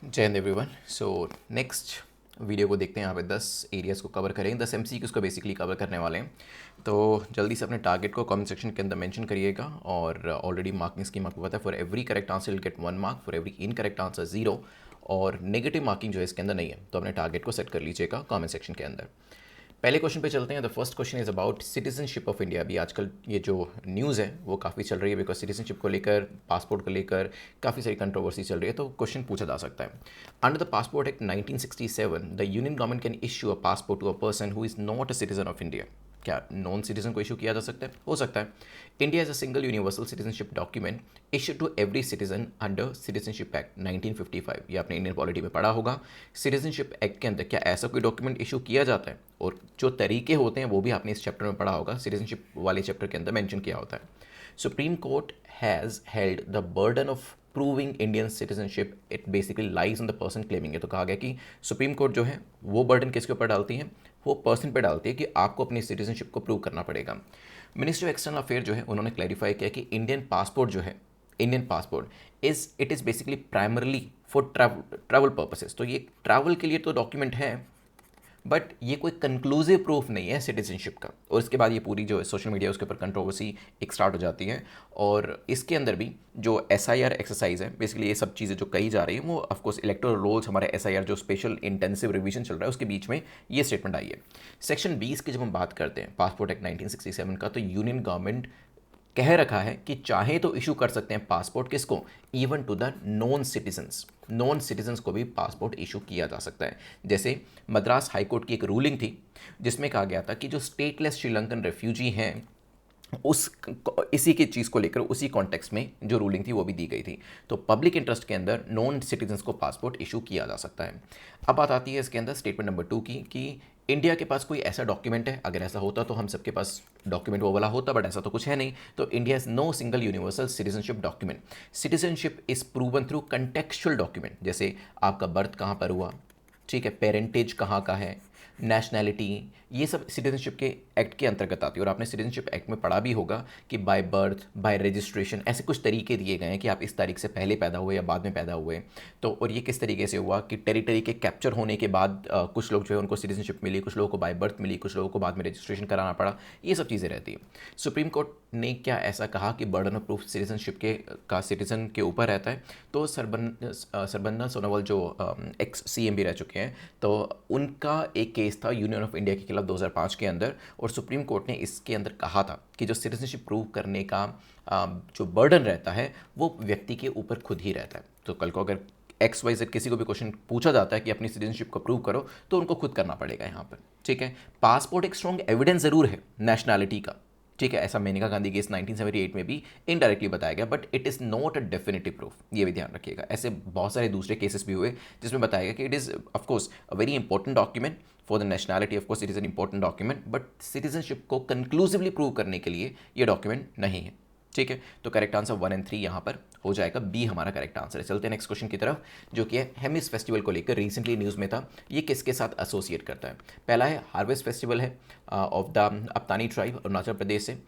जय Hind everyone. So next video को देखते हैं। यहाँ पे 10 एरियाज़ को कवर करेंगे, 10 MCQs को बेसिकली कवर करने वाले हैं। तो जल्दी से अपने टारगेट को कमेंट सेक्शन के अंदर मेंशन करिएगा। और ऑलरेडी मार्किंग स्कीम आपको पता है, for every correct answer will get 1 mark, for every incorrect answer 0। और नेगेटिव मार्किंग जो है इसके अंदर नहीं है, तो अपने टारगेट को सेट कर लीजिएगा कमेंट सेक्शन के अंदर। पहले क्वेश्चन पे चलते हैं। The first question is about citizenship of India. अभी आजकल ये जो न्यूज़ है वो काफ़ी चल रही है, बिकॉज सिटीजनशिप को लेकर, पासपोर्ट को लेकर काफ़ी सारी कंट्रोवर्सी चल रही है। तो क्वेश्चन पूछा जा सकता है, under the passport act 1967 the union government can issue a passport to a person who is not a citizen of India. क्या नॉन सिटीजन को इशू किया जा सकता है? हो सकता है। India is a single universal citizenship document issue to every citizen under citizenship act 1955। ये आपने इंडियन पॉलिटी में पढ़ा होगा। सिटीजनशिप एक्ट के अंदर क्या ऐसा कोई डॉक्यूमेंट इशू किया जाता है? और जो तरीके होते हैं वो भी आपने इस चैप्टर में पढ़ा होगा, सिटीजनशिप वाले चैप्टर के अंदर मेंशन किया होता है। Supreme court has held the burden of proving Indian citizenship, it basically lies on the person claiming है। तो कहा गया कि सुप्रीम कोर्ट जो है वो बर्डन किसके ऊपर डालती है? वो पर्सन पे डालती है कि आपको अपनी सिटीजनशिप को प्रूव करना पड़ेगा। मिनिस्ट्री ऑफ एक्सटर्नल अफेयर जो है उन्होंने क्लैरिफाई किया कि इंडियन पासपोर्ट जो है, Indian passport it is basically primarily for travel purposes. तो ये ट्रैवल के लिए तो डॉक्यूमेंट है, बट ये कोई कंक्लूसिव प्रूफ नहीं है सिटीजनशिप का। और इसके बाद ये पूरी जो सोशल मीडिया उसके ऊपर कंट्रोवर्सी एक स्टार्ट हो जाती है। और इसके अंदर भी जो SIR एक्सरसाइज है, बेसिकली ये सब चीज़ें जो कही जा रही हैं वो ऑफकोर्स इलेक्टोरल रोल्स, हमारे SIR जो स्पेशल इंटेंसिव रिवीजन चल रहा है उसके बीच में ये स्टेटमेंट आई है। सेक्शन 20 की जब हम बात करते हैं पासपोर्ट एक्ट 1967 का, तो यूनियन गवर्नमेंट कह रखा है कि चाहे तो इशू कर सकते हैं पासपोर्ट किसको? Even to the non citizens. Non citizens को भी पासपोर्ट इशू किया जा सकता है। जैसे मद्रास हाई कोर्ट की एक रूलिंग थी जिसमें कहा गया था कि जो स्टेटलेस श्रीलंकन रेफ्यूजी हैं, उस इसी की चीज़ को लेकर उसी कॉन्टेक्स्ट में जो रूलिंग थी वो भी दी गई थी। तो पब्लिक इंटरेस्ट के अंदर नॉन सिटीजन्स को पासपोर्ट इशू किया जा सकता है। अब बात आती है इसके अंदर स्टेटमेंट नंबर 2 की कि इंडिया के पास कोई ऐसा डॉक्यूमेंट है, अगर ऐसा होता तो हम सबके पास डॉक्यूमेंट वो वाला होता, बट ऐसा तो कुछ है नहीं। तो India is no single universal citizenship document. Citizenship is proven through contextual document, जैसे आपका बर्थ कहाँ पर हुआ, ठीक है, पेरेंटेज कहाँ का है, नेशनैलिटी, ये सब सिटीजनशिप के एक्ट के अंतर्गत आती है। और आपने सिटीजनशिप एक्ट में पढ़ा भी होगा कि बाय बर्थ, बाय रजिस्ट्रेशन, ऐसे कुछ तरीके दिए गए हैं कि आप इस तारीख से पहले पैदा हुए या बाद में पैदा हुए। तो और ये किस तरीके से हुआ कि टेरिटरी के कैप्चर होने के बाद कुछ लोग जो है उनको सिटीजनशिप मिली, कुछ लोगों को बाय बर्थ मिली, कुछ लोगों को बाद में रजिस्ट्रेशन कराना पड़ा, ये सब चीज़ें रहती हैं। सुप्रीम कोर्ट ने क्या ऐसा कहा कि बर्डन ऑफ प्रूफ सिटीजनशिप के का सिटीजन के ऊपर रहता है? तो सरबंदा सोनोवाल जो एक्स CM भी रह चुके हैं, तो उनका एक केस था यूनियन ऑफ इंडिया के खिलाफ 2005 के अंदर, और सुप्रीम कोर्ट ने इसके अंदर कहा था कि जो सिटीजनशिप प्रूव करने का जो बर्डन रहता है वो व्यक्ति के ऊपर खुद ही रहता है। तो कल को अगर XYZ किसी को भी क्वेश्चन पूछा जाता है कि अपनी सिटीजनशिप को प्रूव करो, तो उनको खुद करना पड़ेगा यहाँ पर, ठीक है। पासपोर्ट एक स्ट्रॉन्ग एविडेंस ज़रूर है नेशनैलिटी का, ठीक है, ऐसा मेनका गांधी केस 1978 में भी इनडायरेक्टली बताया गया, but it is not a definitive proof, ये भी ध्यान रखिएगा। ऐसे बहुत सारे दूसरे केसेस भी हुए जिसमें बताया गया कि it is of course a very important document for the nationality, of course it is an important document, but citizenship को कंक्लूसिवली प्रूव करने के लिए ये डॉक्यूमेंट नहीं है, ठीक है। तो करेक्ट आंसर 1 और 3 यहाँ पर हो जाएगा, बी हमारा करेक्ट आंसर है। चलते हैं नेक्स्ट क्वेश्चन की तरफ, जो कि है हेमिस फेस्टिवल को लेकर रिसेंटली न्यूज़ में था, ये किसके साथ एसोसिएट करता है? पहला है हार्वेस्ट फेस्टिवल है of the Apatani tribe Arunachal Pradesh से,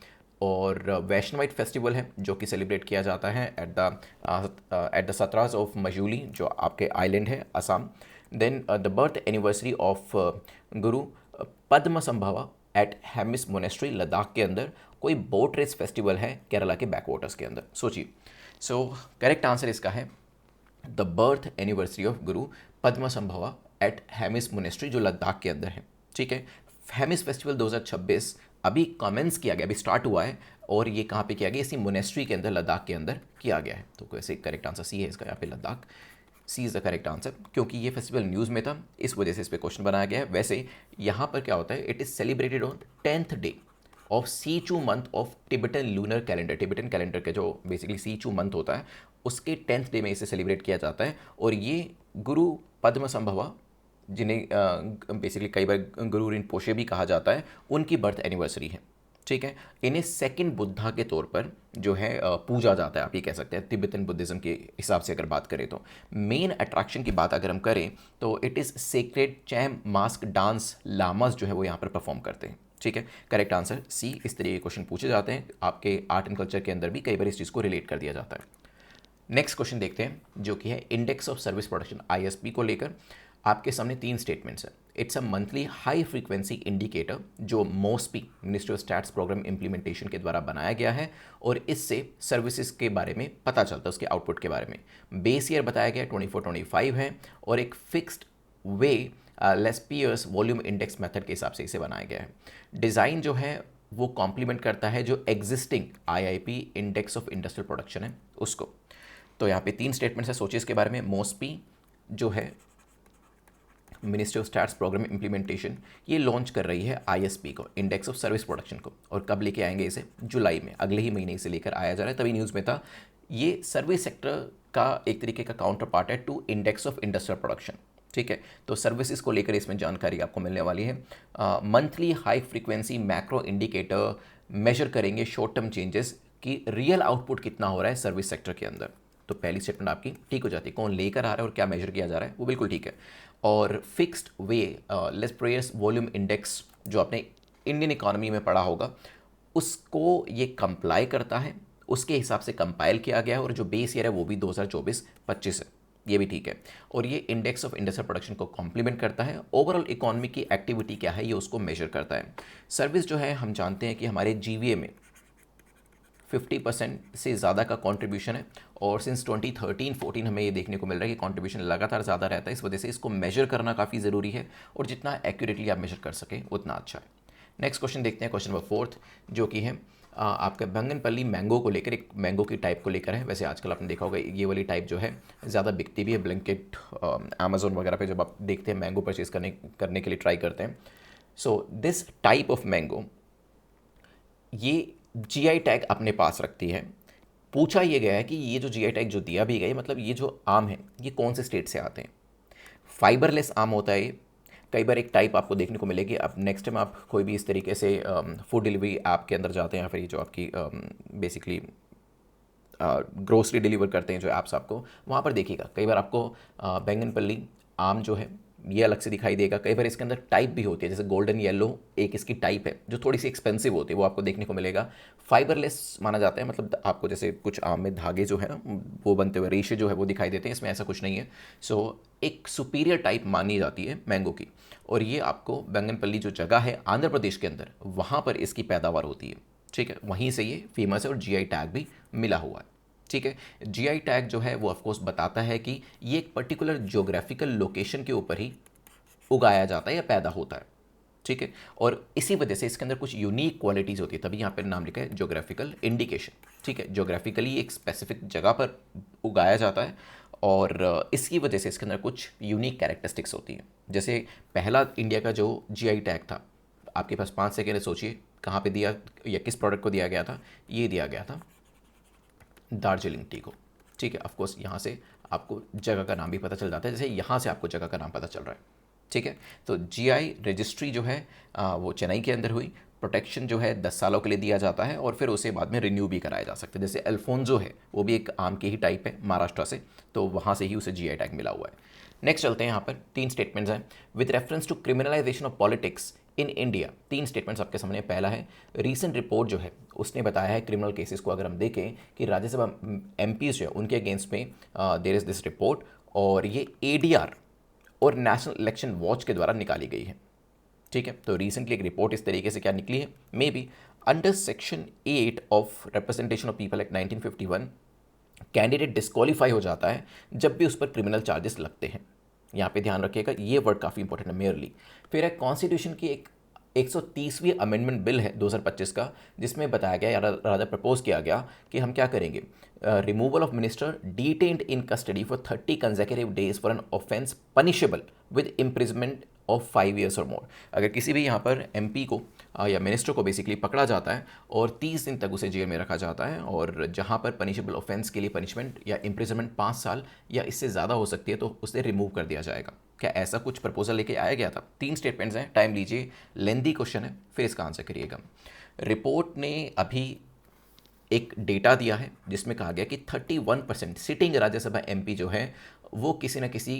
और वैष्णवाइट फेस्टिवल है जो कि सेलिब्रेट किया जाता है at the Satras of Majuli, जो आपके आइलैंड है Assam. Then the birth anniversary of Guru Padma Sambhava at Hemis monastery Ladakh के अंदर। कोई बोट रेस फेस्टिवल है केरला के बैकवाटर्स के अंदर, सोचिए। सो करेक्ट आंसर इसका है the birth anniversary of Guru Padma Sambhava at Hemis monastery, जो लद्दाख के अंदर है, ठीक है। हेमिस फेस्टिवल 2026 अभी कमेंस किया गया, अभी स्टार्ट हुआ है, और ये कहाँ पे किया गया? इसी मोनेस्ट्री के अंदर, लद्दाख के अंदर किया गया है। तो वैसे करेक्ट आंसर सी है इसका, यहाँ पे लद्दाख, सी इज़ द करेक्ट आंसर, क्योंकि ये फेस्टिवल न्यूज़ में था, इस वजह से इस पर क्वेश्चन बनाया गया है। वैसे यहाँ पर क्या होता है, it is celebrated on 10th day of Tsechu month of Tibetan lunar calendar. Tibetan calendar के जो बेसिकली सीचू मंथ होता है उसके 10th डे में इसे सेलिब्रेट किया जाता है। और ये गुरु पद्म संभवा, जिन्हें बेसिकली कई बार गुरु रिनपोशे भी कहा जाता है, उनकी बर्थ एनिवर्सरी है, ठीक है। इन्हें सेकंड बुद्धा के तौर पर जो है पूजा जाता है, आप ये कह सकते हैं तिब्बतन बुद्धिज़्म के हिसाब से अगर बात करें। तो मेन अट्रैक्शन की बात अगर हम करें तो it is sacred charm mask dance llamas जो है वो यहाँ पर परफॉर्म करते हैं, ठीक है। Correct answer C. इस तरह के क्वेश्चन पूछे जाते हैं आपके आर्ट एंड कल्चर के अंदर भी, कई बार इस चीज़ को रिलेट कर दिया जाता है। नेक्स्ट क्वेश्चन देखते हैं जो कि है index of service production ISP को लेकर। आपके सामने 3 स्टेटमेंट्स हैं। It's a monthly high frequency indicator जो MoSPI ministry of stats programme implementation के द्वारा बनाया गया है और इससे सर्विसेज के बारे में पता चलता है, उसके आउटपुट के बारे में। बेस ईयर बताया गया 24-25 है और एक fixed weight Laspeyres volume index method के हिसाब से इसे बनाया गया है। डिज़ाइन जो है वो कॉम्प्लीमेंट करता है जो existing IIP index of industrial production है उसको। तो यहाँ पे 3 स्टेटमेंट्स है, सोचिए इसके बारे में। मोस्पी जो है ministry of stats programme implementation, ये लॉन्च कर रही है आईएसपी को, इंडेक्स ऑफ सर्विस प्रोडक्शन को। और कब लेके आएंगे इसे? जुलाई में, अगले ही महीने इसे लेकर आया जा रहा है। तभी न्यूज़ में था। ये सर्विस सेक्टर का एक तरीके का काउंटर पार्ट है to index of industrial production. ठीक है, तो सर्विसेज को लेकर इसमें जानकारी आपको मिलने वाली है। Monthly high frequency macro indicator measure करेंगे शॉर्ट टर्म चेंजेस कि रियल आउटपुट कितना हो रहा है सर्विस सेक्टर के अंदर। तो पहली स्टेटमेंट आपकी ठीक हो जाती है, कौन लेकर आ रहा है और क्या मेजर किया जा रहा है वो बिल्कुल ठीक है। और fixed weight less prayers volume index जो आपने इंडियन इकोनॉमी में पढ़ा होगा उसको ये कंप्लाई करता है, उसके हिसाब से कंपाइल किया गया है और जो बेस ईयर है वो भी 2024-25 है, ये भी ठीक है। और ये इंडेक्स ऑफ इंडस्ट्रियल प्रोडक्शन को कॉम्प्लीमेंट करता है। ओवरऑल इकोनॉमी की एक्टिविटी क्या है ये उसको मेजर करता है। सर्विस जो है हम जानते हैं कि हमारे जीवीए में 50% से ज़्यादा का कंट्रीब्यूशन है और सिंस 2013-14 हमें ये देखने को मिल रहा है कि कंट्रीब्यूशन लगातार ज़्यादा रहता है। इस वजह से इसको मेजर करना काफ़ी ज़रूरी है और जितना एक्यूरेटली आप मेजर कर सकें उतना अच्छा है। नेक्स्ट क्वेश्चन देखते हैं, क्वेश्चन नंबर 4 जो कि है आपका बैंगनपल्ली मैंगो को लेकर, एक मैंगो की टाइप को लेकर है। वैसे आजकल आपने देखा होगा ये वाली टाइप जो है ज़्यादा बिकती भी है, ब्लिंकिट अमेजोन वगैरह पे जब आप देखते हैं मैंगो परचेज करने के लिए ट्राई करते हैं। So this type of mango ये जीआई टैग अपने पास रखती है। पूछा ये गया है कि ये जो जीआई टैग जो दिया भी गया है, मतलब ये जो आम है ये कौन से स्टेट से आते हैं। फाइबरलेस आम होता है ये। कई बार एक टाइप आपको देखने को मिलेगी। अब नेक्स्ट टाइम आप कोई भी इस तरीके से फूड डिलीवरी ऐप के अंदर जाते हैं या फिर ये जो आपकी बेसिकली ग्रोसरी डिलीवर करते हैं जो ऐप्स, आपको वहाँ पर देखिएगा कई बार आपको बैंगनपल्ली आम जो है ये अलग से दिखाई देगा। कई बार इसके अंदर टाइप भी होती है, जैसे गोल्डन येलो एक इसकी टाइप है जो थोड़ी सी एक्सपेंसिव होती है, वो आपको देखने को मिलेगा। फाइबरलेस माना जाता है, मतलब आपको जैसे कुछ आम में धागे जो है ना वो बनते हुए रेशे जो है वो दिखाई देते हैं, इसमें ऐसा कुछ नहीं है। सो एक सुपीरियर टाइप मानी जाती है मैंगो की। और ये आपको बैंगनपल्ली जो जगह है आंध्र प्रदेश के अंदर, वहाँ पर इसकी पैदावार होती है। ठीक है, वहीं से ये फेमस है और जीआई टैग भी मिला हुआ है। ठीक है, जीआई टैग जो है वो ऑफकोर्स बताता है कि ये एक पर्टिकुलर ज्योग्राफिकल लोकेशन के ऊपर ही उगाया जाता है या पैदा होता है। ठीक है, और इसी वजह से इसके अंदर कुछ यूनिक क्वालिटीज़ होती है, तभी यहाँ पर नाम लिखा है ज्योग्राफिकल इंडिकेशन। ठीक है, ज्योग्राफिकली एक स्पेसिफिक जगह पर उगाया जाता है और इसकी वजह से इसके अंदर कुछ यूनिक कैरेक्टरिस्टिक्स होती हैं। जैसे पहला इंडिया का जो जीआई टैग था, आपके पास 5 सेकेंड सोचिए कहाँ पे दिया या किस प्रोडक्ट को दिया गया था। ये दिया गया था दार्जिलिंग टी को। ठीक है, ऑफकोर्स यहाँ से आपको जगह का नाम भी पता चल जाता है, जैसे यहाँ से आपको जगह का नाम पता चल रहा है। ठीक है, तो जीआई रजिस्ट्री जो है वो चेन्नई के अंदर हुई। प्रोटेक्शन जो है 10 सालों के लिए दिया जाता है और फिर उसे बाद में रिन्यू भी कराया जा सकता है। जैसे अल्फोंजो है वो भी एक आम की ही टाइप है महाराष्ट्र से, तो वहाँ से ही उसे जीआई टैग मिला हुआ है। नेक्स्ट चलते हैं, यहाँ पर 3 स्टेटमेंट्स हैं with reference to criminalization of politics in India. 3 statements आपके सामने। पहला है रीसेंट रिपोर्ट जो है उसने बताया है क्रिमिनल केसेस को अगर हम देखें कि राज्यसभा एमपीज जो है उनके अगेंस्ट में देयर इज दिस रिपोर्ट, और ये एडीआर और नेशनल इलेक्शन वॉच के द्वारा निकाली गई है। ठीक है, तो रिसेंटली एक रिपोर्ट इस तरीके से क्या निकली है, may be under section 8 of representation of people act 1951 candidate disqualify हो जाता है जब भी उस पर क्रिमिनल चार्जेस लगते हैं। यहाँ पे ध्यान रखिएगा, ये वर्ड काफ़ी इंपॉर्टेंट है, मेयरली। फिर एक कॉन्स्टिट्यूशन की एक 130वीं अमेंडमेंट बिल है 2025 का, जिसमें बताया गया या राजा प्रपोज किया गया कि हम क्या करेंगे, removal of minister detained in custody for 30 consecutive days for an offence punishable with imprisonment of 5 years और मोर। अगर किसी भी यहाँ पर एमपी को या मिनिस्टर को बेसिकली पकड़ा जाता है और 30 दिन तक उसे जेल में रखा जाता है, और जहाँ पर पनिशेबल ऑफेंस के लिए पनिशमेंट या इम्प्रिजमेंट 5 साल या इससे ज़्यादा हो सकती है, तो उसे रिमूव कर दिया जाएगा। क्या ऐसा कुछ प्रपोजल लेके आया गया था? 3 स्टेटमेंट्स हैं, टाइम लीजिए, लेंदी क्वेश्चन है, फिर इसका आंसर करिएगा। रिपोर्ट ने अभी एक डेटा दिया है जिसमें कहा गया कि 31% सिटिंग राज्यसभा एमपी जो है वो किसी न किसी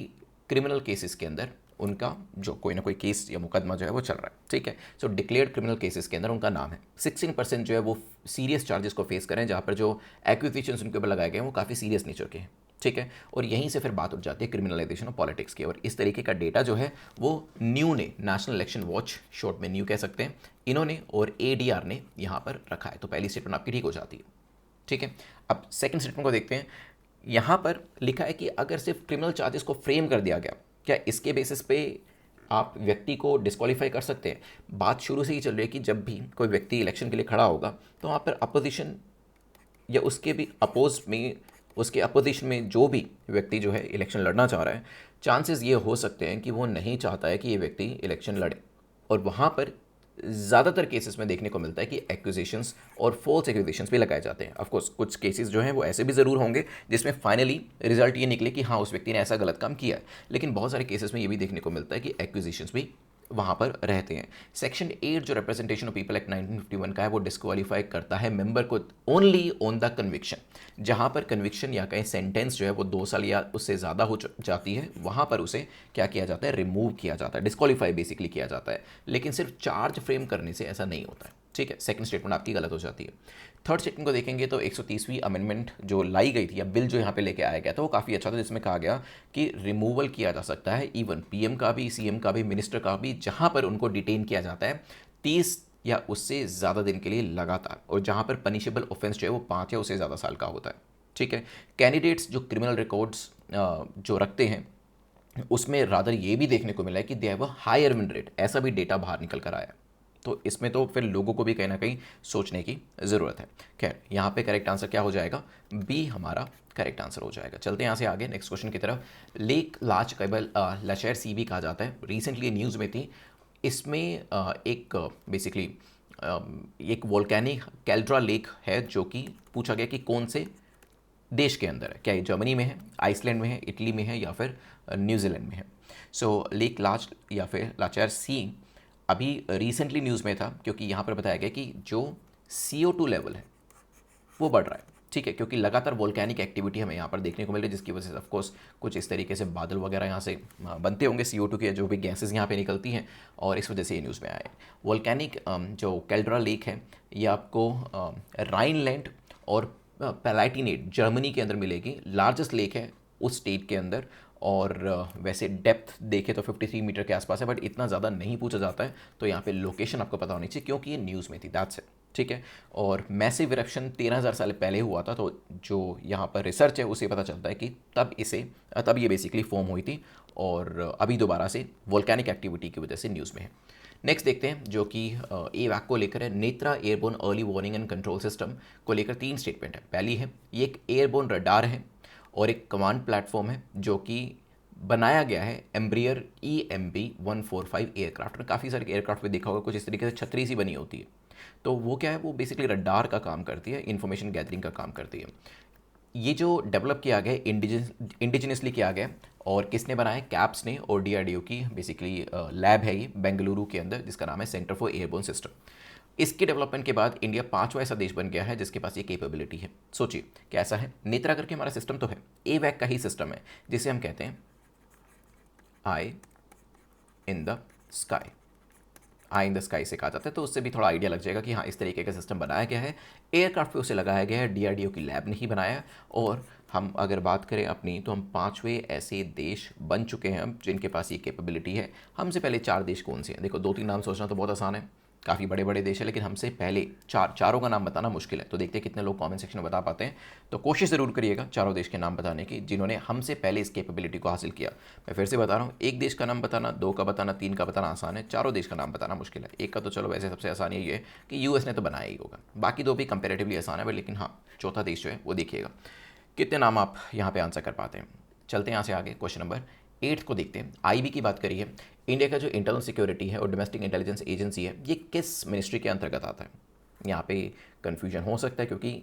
क्रिमिनल केसेस के अंदर उनका जो कोई ना कोई केस या मुकदमा जो है वो चल रहा है, ठीक है। सो डिक्लेयर्ड क्रिमिनल केसेस के अंदर उनका नाम है। 16% जो है वो सीरियस चार्जेस को फेस करें, जहाँ पर जो एक्यूजेशंस उनके ऊपर लगाए गए हैं वो काफ़ी सीरियस नेचर के हैं, ठीक है। और यहीं से फिर बात उठ जाती है क्रिमिनलाइजेशन ऑफ पॉलिटिक्स की। और इस तरीके का डेटा जो है वो न्यू ने, नेशनल इलेक्शन वॉच, शॉर्ट में न्यू कह सकते हैं, इन्होंने और ADR ने यहाँ पर रखा है। तो पहली स्टेटमेंट आपकी ठीक हो जाती है, ठीक है। अब सेकंड स्टेटमेंट को देखते हैं। यहाँ पर लिखा है कि अगर सिर्फ क्रिमिनल चार्जेस को फ्रेम कर दिया गया, क्या इसके बेसिस पे आप व्यक्ति को डिस्क्वालीफाई कर सकते हैं। बात शुरू से ही चल रही है कि जब भी कोई व्यक्ति इलेक्शन के लिए खड़ा होगा तो वहाँ पर अपोजिशन या उसके भी अपोज में, उसके अपोजिशन में जो भी व्यक्ति जो है इलेक्शन लड़ना चाह रहा है, चांसेस ये हो सकते हैं कि वो नहीं चाहता है कि ये व्यक्ति इलेक्शन लड़े। और वहाँ पर ज़्यादातर केसेस में देखने को मिलता है कि एक्यूजेशंस और फॉल्स एक्यूजेशंस भी लगाए जाते हैं। ऑफकोर्स कुछ केसेस जो हैं वो ऐसे भी ज़रूर होंगे जिसमें फाइनली रिजल्ट ये निकले कि हाँ उस व्यक्ति ने ऐसा गलत काम किया है, लेकिन बहुत सारे केसेस में ये भी देखने को मिलता है कि एक्यूजेशंस भी वहाँ पर रहते हैं। सेक्शन 8 जो रिप्रेजेंटेशन ऑफ पीपल एक्ट 1951 का है वो डिस्क्वालीफाई करता है मेंबर को ओनली ऑन द कन्विक्शन। जहाँ पर कन्विक्शन या कहीं सेंटेंस जो है वो 2 साल या उससे ज़्यादा हो जाती है, वहाँ पर उसे क्या किया जाता है, रिमूव किया जाता है, डिस्क्वालीफाई बेसिकली किया जाता है। लेकिन सिर्फ चार्ज फ्रेम करने से ऐसा नहीं होता है, ठीक है। सेकंड स्टेटमेंट आपकी गलत हो जाती है। थर्ड स्टेटमेंट को देखेंगे तो 130वीं अमेंडमेंट जो लाई गई थी या बिल जो यहाँ पे लेके आया गया था वो काफ़ी अच्छा था, जिसमें कहा गया कि रिमूवल किया जा सकता है इवन PM का भी, CM का भी, मिनिस्टर का भी, जहाँ पर उनको डिटेन किया जाता है 30 या उससे ज़्यादा दिन के लिए लगातार, और जहाँ पर पनिशेबल ऑफेंस जो है वो 5 या उससे ज़्यादा साल का होता है, ठीक है। कैंडिडेट्स जो क्रिमिनल रिकॉर्ड्स जो रखते हैं उसमें रादर ये भी देखने को मिला है कि they have a high earning rate, ऐसा भी डेटा बाहर निकल कर आया। तो इसमें तो फिर लोगों को भी कहीं ना कहीं सोचने की ज़रूरत है। खैर यहाँ पे करेक्ट आंसर क्या हो जाएगा, B हमारा करेक्ट आंसर हो जाएगा। चलते हैं यहाँ से आगे नेक्स्ट क्वेश्चन की तरफ। लेक लार्ज कैबल लाचेर सी भी कहा जाता है, रिसेंटली न्यूज़ में थी। इसमें एक बेसिकली एक वोल्केनिक कैल्ड्रा लेक है जो कि पूछा गया कि कौन से देश के अंदर है, क्या ये जर्मनी में है, आइसलैंड में है, इटली में है या फिर न्यूजीलैंड में है। सो लेक लार्ज या फिर लाचेर सी अभी रिसेंटली न्यूज़ में था, क्योंकि यहाँ पर बताया गया कि जो CO2 लेवल है वो बढ़ रहा है, ठीक है, क्योंकि लगातार वोल्केनिक एक्टिविटी हमें यहाँ पर देखने को मिल रही है, जिसकी वजह से ऑफकोर्स कुछ इस तरीके से बादल वगैरह यहाँ से बनते होंगे CO2 के, जो भी गैसेस यहाँ पे निकलती हैं, और इस वजह से ये न्यूज़ में आए। वोल्केनिक जो कैल्ड्रा लेक है ये आपको राइनलैंड और पैलाटिनेट जर्मनी के अंदर मिलेगी। लार्जेस्ट लेक है उस स्टेट के अंदर, और वैसे डेप्थ देखे तो 53 मीटर के आसपास है, बट इतना ज़्यादा नहीं पूछा जाता है, तो यहाँ पे लोकेशन आपको पता होनी चाहिए क्योंकि ये न्यूज़ में थी, दैट्स इट, ठीक है। और मैसिव इरप्शन 13,000 साल पहले हुआ था, तो जो यहाँ पर रिसर्च है उसे पता चलता है कि तब ये बेसिकली फॉर्म हुई थी, और अभी दोबारा से वोल्केनिक एक्टिविटी की वजह से न्यूज़ में है। नेक्स्ट देखते हैं जो कि AWAC को लेकर है, Netra airborne early warning and control system को लेकर 3 स्टेटमेंट है। पहली है ये एक एयरबोर्न रडार है और एक कमांड प्लेटफॉर्म है जो कि बनाया गया है एम्ब्रियर EMB 145 एयरक्राफ्ट में। काफ़ी सारे एयरक्राफ्ट में देखा होगा कुछ इस तरीके से छतरी सी बनी होती है, तो वो क्या है, वो बेसिकली रडार का काम करती है, इन्फॉर्मेशन गैदरिंग का काम करती है। ये जो डेवलप किया गया इंडिजिनसली किया गया, और किसने बनाया, कैप्स ने, और DRDO की बेसिकली लैब है ये बेंगलुरु के अंदर, जिसका नाम है सेंटर फॉर एयरबोर्न सिस्टम। इसके डेवलपमेंट के बाद इंडिया 5वां ऐसा देश बन गया है जिसके पास ये कैपेबिलिटी है। सोचिए कैसा है, नेत्रा करके हमारा सिस्टम तो है, AWAC का ही सिस्टम है, जिसे हम कहते हैं eye in the sky. Eye in the sky से कहा जाता है, तो उससे भी थोड़ा आइडिया लग जाएगा कि हाँ इस तरीके का सिस्टम बनाया गया है, एयरक्राफ्ट पे उसे लगाया गया है, DRDO की लैब ने ही बनाया। और हम अगर बात करें अपनी, तो हम 5वें ऐसे देश बन चुके हैं अब जिनके पास ये कैपेबिलिटी है। हमसे पहले 4 देश कौन से हैं, देखो 2-3 नाम सोचना तो बहुत आसान है, काफ़ी बड़े बड़े देश है, लेकिन हमसे पहले चारों का नाम बताना मुश्किल है। तो देखते हैं कितने लोग कमेंट सेक्शन में बता पाते हैं, तो कोशिश ज़रूर करिएगा चारों देश के नाम बताने की जिन्होंने हमसे पहले इस कैपेबिलिटी को हासिल किया। मैं फिर से बता रहा हूँ, एक देश का नाम बताना, 2 का बताना, 3 का बताना आसान है, चारों देश का नाम बताना मुश्किल है। एक का तो चलो वैसे सबसे आसान यही है कि US ने तो बनाया ही होगा, बाकी 2 भी कंपेरेटिवली आसान है, बट लेकिन हाँ चौथा देश जो है वो देखिएगा कितने नाम आप यहाँ पे आंसर कर पाते हैं। चलते हैं यहाँ से आगे, क्वेश्चन नंबर 8 को देखते हैं। IB की बात करिए, इंडिया का जो इंटरनल सिक्योरिटी है और डोमेस्टिक इंटेलिजेंस एजेंसी है, ये किस मिनिस्ट्री के अंतर्गत आता है। यहाँ पे कन्फ्यूजन हो सकता है क्योंकि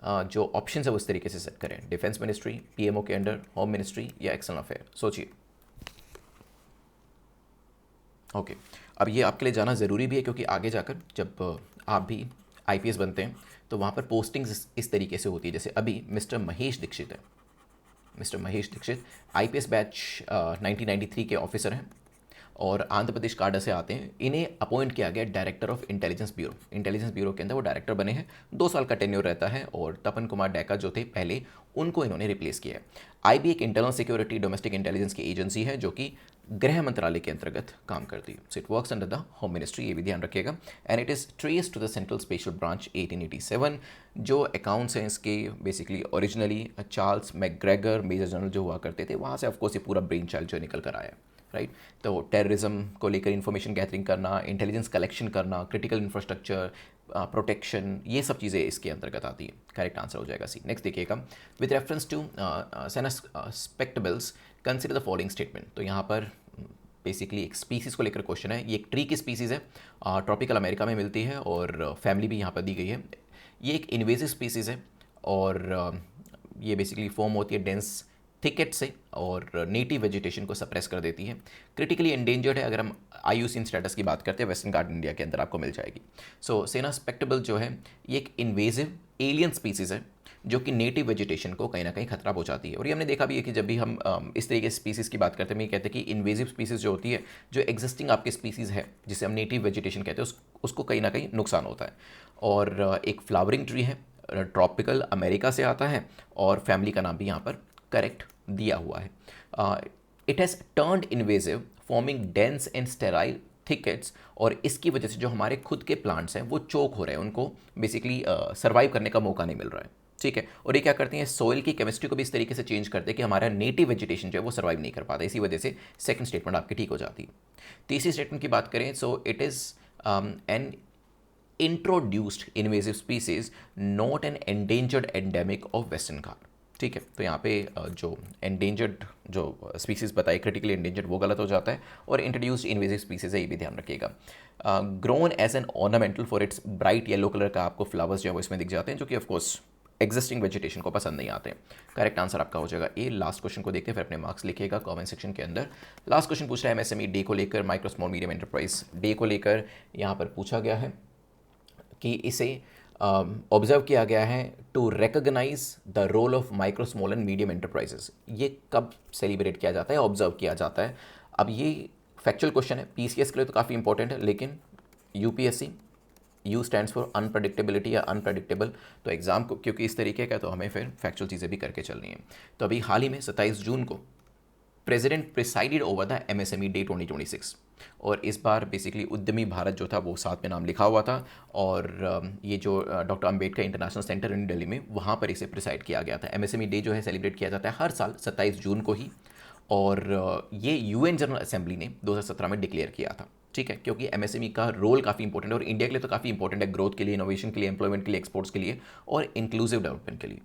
जो ऑप्शन है वो इस तरीके से सेट करें, डिफेंस मिनिस्ट्री, PMO के अंडर, होम मिनिस्ट्री या एक्सटर्नल अफेयर। सोचिए। ओके, अब ये आपके लिए जाना ज़रूरी भी है क्योंकि आगे जाकर जब आप भी IPS बनते हैं तो वहाँ पर पोस्टिंग्स इस तरीके से होती है। जैसे अभी मिस्टर महेश दीक्षित है, mister Mahesh Dikshit IPS batch 1993 के ऑफिसर हैं, और आंध्र प्रदेश काडा से आते हैं। इन्हें अपॉइंट किया गया director of intelligence bureau. Intelligence bureau के अंदर वो डायरेक्टर बने हैं, 2 साल का टेन्योर रहता है। और तपन कुमार डेका जो थे पहले, उनको इन्होंने रिप्लेस किया है। आईबी एक इंटरनल सिक्योरिटी डोमेस्टिक इंटेलिजेंस की एजेंसी है जो कि गृह मंत्रालय के अंतर्गत काम करती है। So it works under the home ministry, ये भी ध्यान रखिएगा। And it is trace to the central special branch 1887। जो अकाउंट्स हैं इसके basically originally Charles MacGregor major general जो हुआ करते थे, वहाँ से ऑफकोर्स ये पूरा ब्रेन चाइल्ड जो निकल कर आया, राइट। तो टेररिज्म को लेकर इन्फॉर्मेशन गैदरिंग करना, इंटेलिजेंस कलेक्शन करना, क्रिटिकल इंफ्रास्ट्रक्चर प्रोटेक्शन, ये सब चीज़ें इसके अंतर्गत आती है। करेक्ट आंसर हो जाएगा सी। नेक्स्ट देखिएगा, with reference to senna spectabilis consider the following statement. तो यहाँ पर बेसिकली एक स्पीसीज़ को लेकर क्वेश्चन है। ये एक ट्री की स्पीसीज़ है, ट्रॉपिकल अमेरिका में मिलती है और फैमिली भी यहाँ पर दी गई है। ये एक इन्वेजिव स्पीसीज़ है और ये बेसिकली फॉर्म होती है डेंस थिकेट से और नेटिव वेजिटेशन को सप्रेस कर देती है। क्रिटिकली एंडेंजर्ड है, अगर हम IUCN स्टेटस की बात करते हैं वेस्टर्न घाट इंडिया के अंदर आपको मिल जाएगी। सो सेनास्पेक्टेबल जो है ये एक इन्वेजिव एलियन स्पीसीज़ है जो कि नेटिव वेजिटेशन को कहीं ना कहीं खतरा पहुंचाती है। और ये हमने देखा भी है कि जब भी हम इस तरीके की स्पीसीज़ की बात करते हैं, ये कहते हैं कि इन्वेजिव स्पीसीज़ जो होती है, जो एग्जिस्टिंग आपकी स्पीसीज़ है जिसे हम नेटिव वेजिटेशन कहते हैं, उसको कहीं ना कहीं नुकसान होता है। और एक फ्लावरिंग ट्री है, ट्रॉपिकल अमेरिका से आता है और फैमिली का नाम भी यहाँ पर करेक्ट दिया हुआ है। It has turned invasive forming dense and sterile thickets. और इसकी वजह से जो हमारे खुद के प्लांट्स हैं वो चोक हो रहे हैं, उनको बेसिकली सर्वाइव करने का मौका नहीं मिल रहा है, ठीक है। और ये क्या करते हैं, सॉइल की केमिस्ट्री को भी इस तरीके से चेंज करते हैं कि हमारा नेटिव वेजिटेशन जो है वो सर्वाइव नहीं कर पाता। इसी वजह से सेकंड स्टेटमेंट आपकी ठीक हो जाती है। तीसरी स्टेटमेंट की बात करें, so it is an introduced invasive species not an endangered endemic of western Ghat, ठीक है। तो यहाँ पे जो एंडेंजर्ड जो स्पीसीज़ बताई क्रिटिकली एंडेंजर्ड वो गलत हो जाता है और इंट्रोड्यूस्ड इन्वेजिव स्पीसीज़ है, ये भी ध्यान रखिएगा। Grown as an ornamental for its bright yellow colour का आपको फ्लावर्स जो है वो इसमें दिख जाते हैं, जो कि ऑफकोर्स एग्जिस्टिंग वेजिटेशन को पसंद नहीं आते। करेक्ट आंसर आपका हो जाएगा ए। लास्ट क्वेश्चन को देखते हैं, फिर अपने मार्क्स लिखिएगा कमेंट सेक्शन के अंदर। लास्ट क्वेश्चन पूछ रहा है MSME डे को लेकर, micro small medium enterprise day को लेकर यहाँ पर पूछा गया है कि इसे ऑब्जर्व किया गया है to recognize the role of micro small and medium enterprises. ये कब सेलिब्रेट किया जाता है, ऑब्जर्व किया जाता है। अब ये फैक्चुअल क्वेश्चन है, PCS के लिए तो काफ़ी इंपॉर्टेंट है, लेकिन UPSC U stands for unpredictability या अनप्रडिक्टेबल, तो एग्जाम को क्योंकि इस तरीके का, तो हमें फिर फैक्चुअल चीज़ें भी करके चलनी है। तो अभी हाल ही में 27 जून को president presided over the MSME day 2026 और इस बार बेसिकली उद्यमी भारत जो था वो साथ में नाम लिखा हुआ था और ये जो डॉक्टर अंबेडकर इंटरनेशनल सेंटर इन दिल्ली में, वहाँ पर इसे प्रिसाइड किया गया था। MSME डे जो है सेलिब्रेट किया जाता है हर साल 27 जून को ही और ये UN जनरल असेंबली ने 2017 में डिक्लेयर किया था, ठीक है। क्योंकि MSME का रोल काफ़ी इंपॉर्टेंट है और इंडिया के लिए तो काफ़ी इंपॉर्टेंट है, ग्रोथ के लिए, इनोवेशन के लिए, एम्प्लॉयमेंट के लिए, एक्सपोर्ट्स के लिए और इंक्लूसिव डेवलपमेंट के लिए,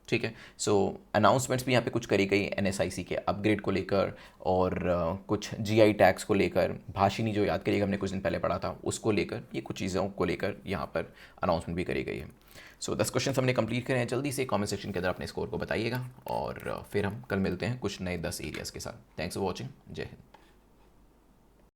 ठीक है। सो अनाउंसमेंट्स भी यहाँ पे कुछ करी गई NSIC के अपग्रेड को लेकर और कुछ GI टैक्स को लेकर, भाषिनी जो याद करिएगा हमने कुछ दिन पहले पढ़ा था उसको लेकर, ये कुछ चीज़ों को लेकर यहाँ पर अनाउंसमेंट भी करी गई है। सो 10 क्वेश्चन हमने कंप्लीट करे हैं। जल्दी से कमेंट सेक्शन के अंदर अपने स्कोर को बताइएगा और फिर हम कल मिलते हैं कुछ नए 10 एरियाज़ के साथ। Thanks for watching. जय हिंद।